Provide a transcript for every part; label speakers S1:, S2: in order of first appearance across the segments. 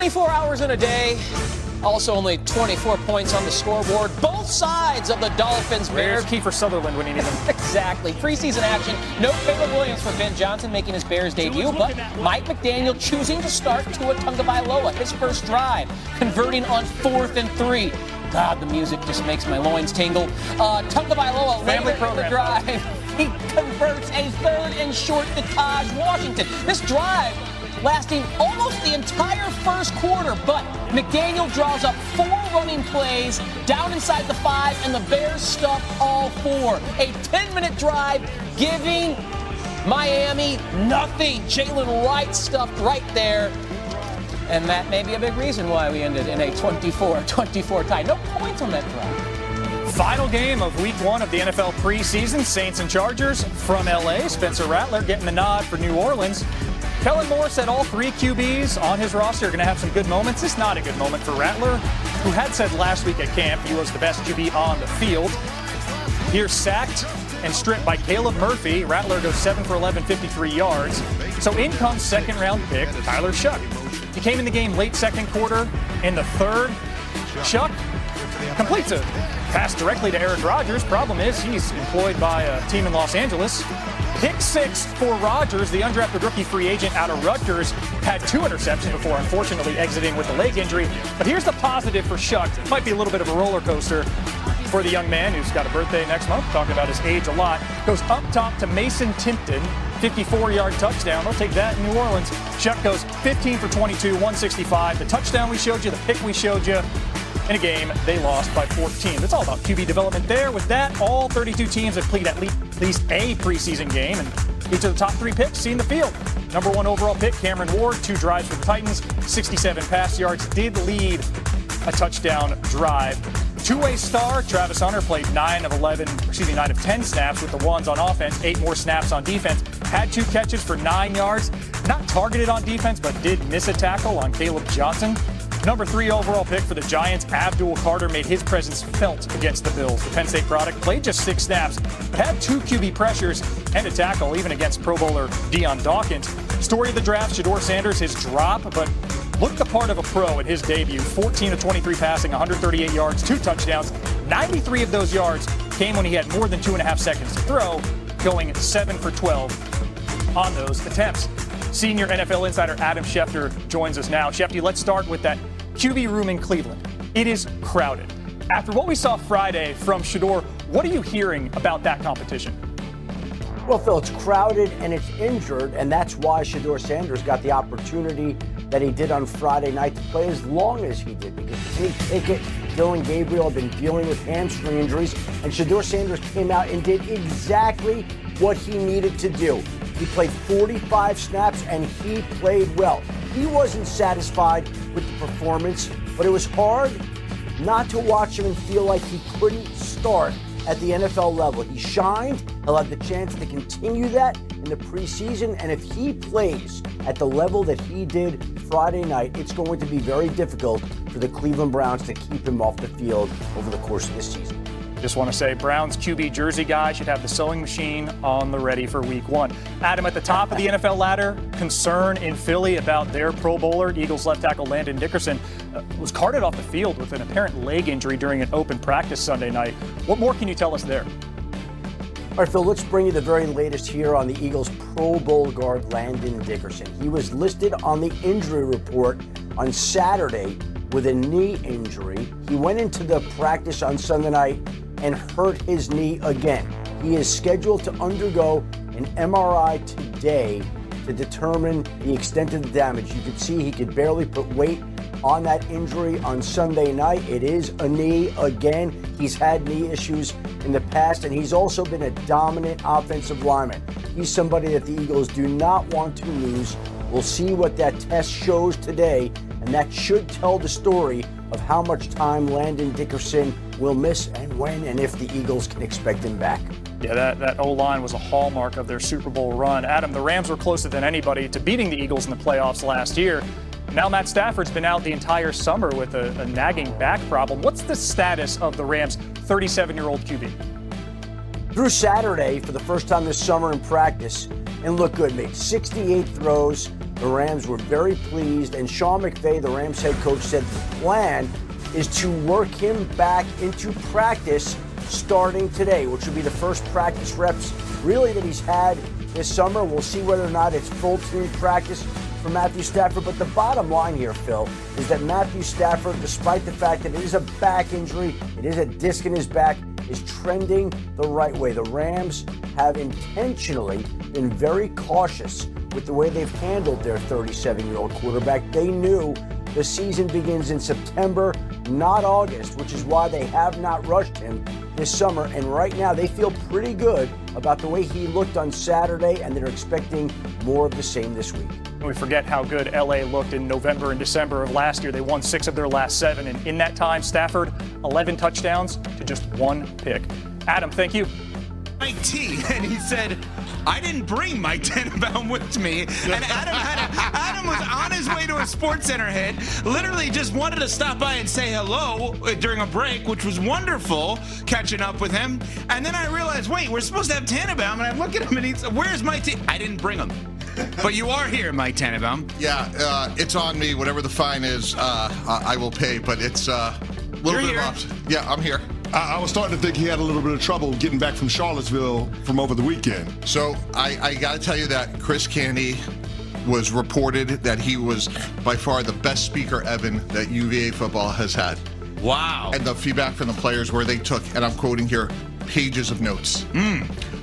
S1: 24 hours in a day. Also only 24 points on the scoreboard. Both sides of the Dolphins.
S2: Where's Kiefer Sutherland when he needs him?
S1: Exactly. Preseason action. No Caleb Williams for Ben Johnson making his Bears debut, but Mike McDaniel choosing to start Tua Tagovailoa, his first drive, converting on 4th and 3. God, the music just makes my loins tingle. Tagovailoa
S2: Family
S1: later in the
S2: program.
S1: drive. He converts a 3rd and short to Taj Washington. This drive lasting almost the entire first quarter, but McDaniel draws up 4 running plays down inside the 5, and the Bears stuff all 4. A 10-minute drive giving Miami nothing. Jalen Wright stuffed right there. And that may be a big reason why we ended in a 24-24 tie. No points on that drive.
S2: Final game of week 1 of the NFL preseason. Saints and Chargers from LA. Spencer Rattler getting the nod for New Orleans. Kellen Moore said all 3 QBs on his roster are going to have some good moments. It's not a good moment for Rattler, who had said last week at camp he was the best QB on the field. Here sacked and stripped by Caleb Murphy. Rattler goes 7 for 11, 53 yards. So in comes second-round pick Tyler Shough. He came in the game late second quarter. In the third, Shough completes a pass directly to Aaron Rodgers. Problem is he's employed by a team in Los Angeles. Pick 6 for Rodgers, the undrafted rookie free agent out of Rutgers, had 2 interceptions before unfortunately exiting with a leg injury. But here's the positive for Shough. It might be a little bit of a roller coaster for the young man who's got a birthday next month, talking about his age a lot. Goes up top to Mason Timpton, 54-yard touchdown. They'll take that in New Orleans. Shough goes 15 for 22, 165. The touchdown we showed you, the pick we showed you. In a game, they lost by 14. It's all about QB development there. With that, all 32 teams have played at least a preseason game, and each of the top 3 picks seen the field. Number 1 overall pick, Cameron Ward, 2 drives for the Titans, 67 pass yards, did lead a touchdown drive. Two-way star, Travis Hunter played 9 of 10 snaps with the ones on offense, 8 more snaps on defense. Had 2 catches for 9 yards. Not targeted on defense, but did miss a tackle on Caleb Johnson. Number 3 overall pick for the Giants, Abdul Carter, made his presence felt against the Bills. The Penn State product played just 6 snaps, but had 2 QB pressures and a tackle, even against Pro Bowler Dion Dawkins. Story of the draft, Shedeur Sanders, his drop, but looked the part of a pro in his debut. 14 of 23 passing, 138 yards, 2 touchdowns. 93 of those yards came when he had more than 2.5 seconds to throw, going 7 for 12 on those attempts. Senior NFL insider Adam Schefter joins us now. Schefter, let's start with that QB room in Cleveland. It is crowded. After what we saw Friday from Shedeur, what are you hearing about that competition?
S3: Well, Phil, it's crowded and it's injured, and that's why Shedeur Sanders got the opportunity that he did on Friday night to play as long as he did, because Kenny Pickett, Dylan Gabriel have been dealing with hamstring injuries, and Shedeur Sanders came out and did exactly what he needed to do. He played 45 snaps, and he played well. He wasn't satisfied with the performance, but it was hard not to watch him and feel like he couldn't start at the NFL level. He shined. He'll have the chance to continue that in the preseason, and if he plays at the level that he did Friday night, it's going to be very difficult for the Cleveland Browns to keep him off the field over the course of this season.
S2: Just want to say, Browns QB jersey guy should have the sewing machine on the ready for week 1. Adam, at the top of the NFL ladder, concern in Philly about their Pro Bowler, Eagles left tackle Landon Dickerson, was carted off the field with an apparent leg injury during an open practice Sunday night. What more can you tell us there?
S3: All right, Phil, let's bring you the very latest here on the Eagles Pro Bowl guard Landon Dickerson. He was listed on the injury report on Saturday with a knee injury. He went into the practice on Sunday night and hurt his knee again. He is scheduled to undergo an MRI today to determine the extent of the damage. You can see he could barely put weight on that injury on Sunday night. It is a knee again. He's had knee issues in the past, and he's also been a dominant offensive lineman. He's somebody that the Eagles do not want to lose. We'll see what that test shows today, and that should tell the story of how much time Landon Dickerson will miss and when and if the Eagles can expect him back.
S2: Yeah, that O-line was a hallmark of their Super Bowl run. Adam, the Rams were closer than anybody to beating the Eagles in the playoffs last year. Now Matt Stafford's been out the entire summer with a nagging back problem. What's the status of the Rams' 37-year-old QB?
S3: Through Saturday, for the first time this summer in practice, and looked good, made 68 throws, The Rams were very pleased, and Sean McVay, the Rams head coach, said the plan is to work him back into practice starting today, which will be the first practice reps really that he's had this summer. We'll see whether or not it's full team practice for Matthew Stafford. But the bottom line here, Phil, is that Matthew Stafford, despite the fact that it is a back injury, it is a disc in his back, is trending the right way. The Rams have intentionally been very cautious with the way they've handled their 37-year-old quarterback. They knew the season begins in September, not August, which is why they have not rushed him this summer. And right now they feel pretty good about the way he looked on Saturday, and they're expecting more of the same this week.
S2: We forget how good LA looked in November and December of last year. They won 6 of their last 7, and in that time, Stafford, 11 touchdowns to just 1 pick. Adam, thank you.
S4: Mike T, and he said, I didn't bring Mike Tannenbaum with me. And Adam was on his way to a SportsCenter hit, literally just wanted to stop by and say hello during a break, which was wonderful, catching up with him. And then I realized, wait, we're supposed to have Tannenbaum, and I look at him and he's, where's Mike T? I didn't bring him. But you are here, Mike Tannenbaum.
S5: Yeah, it's on me. Whatever the fine is, I will pay, but it's a little bit of yeah, I'm here.
S6: I was starting to think he had a little bit of trouble getting back from Charlottesville from over the weekend.
S5: So I got to tell you that Chris Candy was reported that he was by far the best speaker, Evan, that UVA football has had.
S4: Wow.
S5: And the feedback from the players where they took, and I'm quoting here, pages of notes.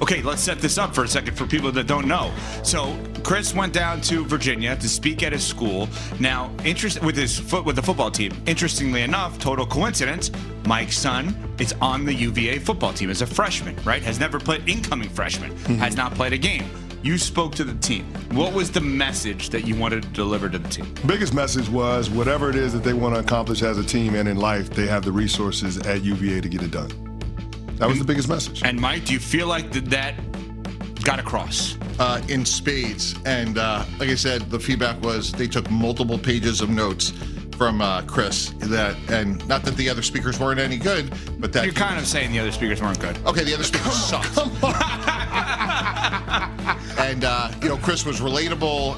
S4: Okay, let's set this up for a second for people that don't know. So Chris went down to Virginia to speak at his school. Now, with the football team. Interestingly enough, total coincidence, Mike's son is on the UVA football team as a freshman, right? Has never played, incoming freshman, has not played a game. You spoke to the team. What was the message that you wanted to deliver to the team?
S6: Biggest message was whatever it is that they want to accomplish as a team and in life, they have the resources at UVA to get it done. That was the biggest message.
S4: And Mike, do you feel like that got across?
S5: In spades. And like I said, the feedback was they took multiple pages of notes from Chris. And not that the other speakers weren't any good, but that
S4: you're kind of saying the other speakers weren't good.
S5: Okay, the other speakers sucked. And Chris was relatable,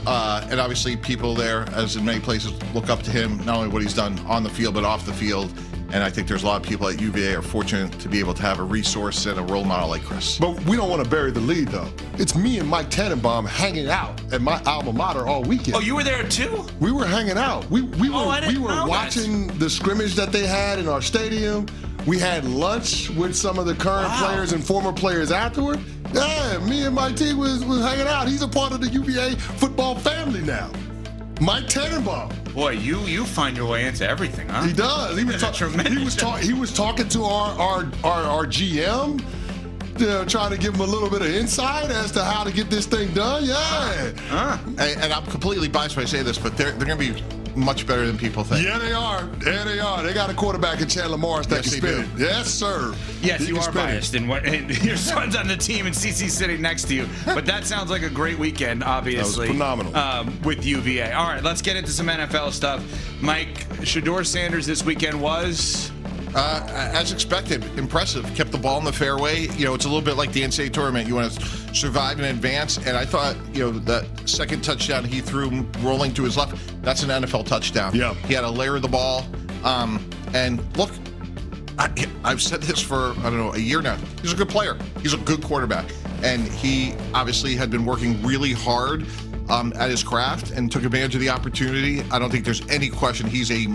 S5: and obviously people there, as in many places, look up to him, not only what he's done on the field but off the field. And I think there's a lot of people at UVA are fortunate to be able to have a resource and a role model like Chris.
S6: But we don't want to bury the lead, though. It's me and Mike Tannenbaum hanging out at my alma mater all weekend.
S4: Oh, you were there too?
S6: We were hanging out. We were watching the scrimmage that they had in our stadium. We had lunch with some of the current players and former players afterward. Yeah, me and Mike T was hanging out. He's a part of the UVA football family now. Mike Tannenbaum.
S4: Boy, you find your way into everything, huh?
S6: He does. He was talking to our GM, trying to give him a little bit of insight as to how to get this thing done. Yeah.
S5: And I'm completely biased when I say this, but they're going to be much better than people think.
S6: Yeah, they are. Yeah, they are. They got a quarterback in Chandler Morris that can spin it. Yes, sir.
S4: Yes, you are biased. And your son's on the team and CC's sitting next to you. But that sounds like a great weekend, obviously.
S6: That was phenomenal.
S4: With UVA. All right, let's get into some NFL stuff. Mike, Shedeur Sanders this weekend was...
S5: as expected, impressive. Kept the ball in the fairway. It's a little bit like the NCAA tournament. You want to survive and advance. And I thought, that second touchdown he threw rolling to his left, that's an NFL touchdown.
S6: Yeah.
S5: He had to layer the ball. And look, I've said this for, a year now. He's a good player. He's a good quarterback. And he obviously had been working really hard at his craft and took advantage of the opportunity. I don't think there's any question he's a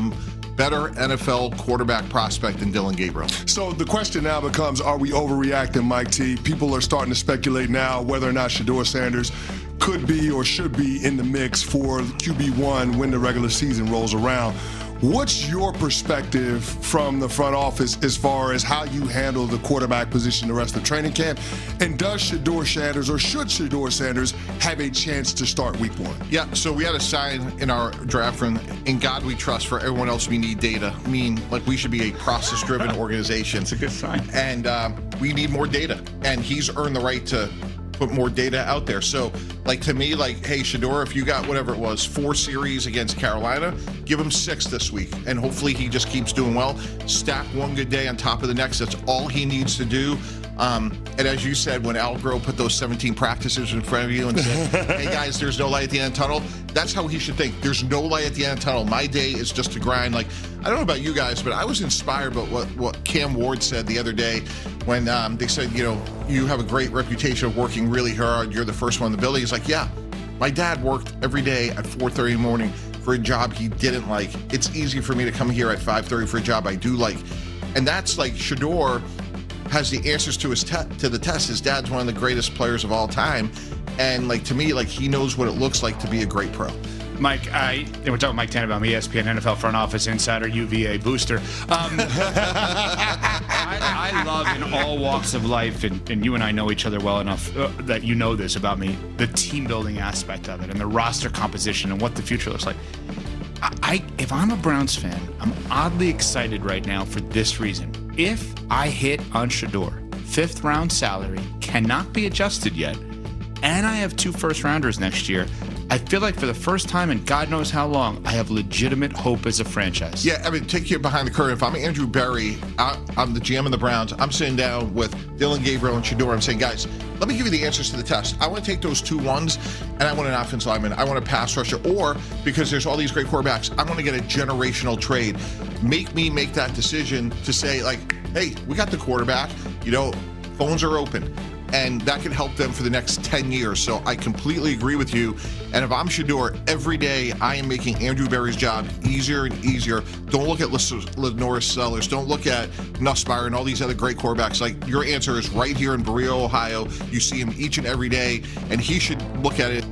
S5: better NFL quarterback prospect than Dylan Gabriel.
S6: So the question now becomes, are we overreacting, Mike T? People are starting to speculate now whether or not Shedeur Sanders could be or should be in the mix for QB1 when the regular season rolls around. What's your perspective from the front office as far as how you handle the quarterback position the rest of the training camp? And does Shedeur Sanders, or should Shedeur Sanders, have a chance to start week 1?
S5: Yeah, so we had a sign in our draft room, in God we trust, for everyone else we need data. We should be a process-driven organization.
S4: It's a good sign.
S5: And we need more data. And he's earned the right to put more data out there. So, to me, hey, Shedeur, if you got whatever it was, 4 series against Carolina, give him 6 this week. And hopefully he just keeps doing well. Stack one good day on top of the next. That's all he needs to do. And as you said, when Al Groh put those 17 practices in front of you and said, hey guys, there's no light at the end of the tunnel, that's how he should think. There's no light at the end of the tunnel. My day is just to grind. Like, I don't know about you guys, but I was inspired by what Cam Ward said the other day when they said, you have a great reputation of working really hard. You're the first one in the building. He's like, yeah, my dad worked every day at 4:30 in the morning for a job he didn't like. It's easy for me to come here at 5:30 for a job I do like. And that's like Shedeur has the answers to the test. His dad's one of the greatest players of all time. And to me, he knows what it looks like to be a great pro.
S4: Mike, we're talking Mike Tannenbaum, ESPN NFL front office insider, UVA booster. I love in all walks of life, and you and I know each other well enough that you know this about me, the team building aspect of it and the roster composition and what the future looks like. If I'm a Browns fan, I'm oddly excited right now for this reason. If I hit on Shedeur, 5th round salary, cannot be adjusted yet, and I have 2 first-rounders next year, I feel like for the first time in God knows how long, I have legitimate hope as a franchise.
S5: Yeah, I mean, take you behind the curtain. If I'm Andrew Berry, I'm the GM of the Browns, I'm sitting down with Dylan Gabriel and Shedeur. I'm saying, guys, let me give you the answers to the test. I want to take those 2 ones, and I want an offensive lineman. I want a pass rusher, or because there's all these great quarterbacks, I want to get a generational trade. Make me make that decision to say, hey, we got the quarterback. Phones are open. And that could help them for the next 10 years. So I completely agree with you. And if I'm Shedeur, every day I am making Andrew Berry's job easier and easier. Don't look at Lenoris Sellers. Don't look at Nussmeier and all these other great quarterbacks. Your answer is right here in Berea, Ohio. You see him each and every day. And he should look at it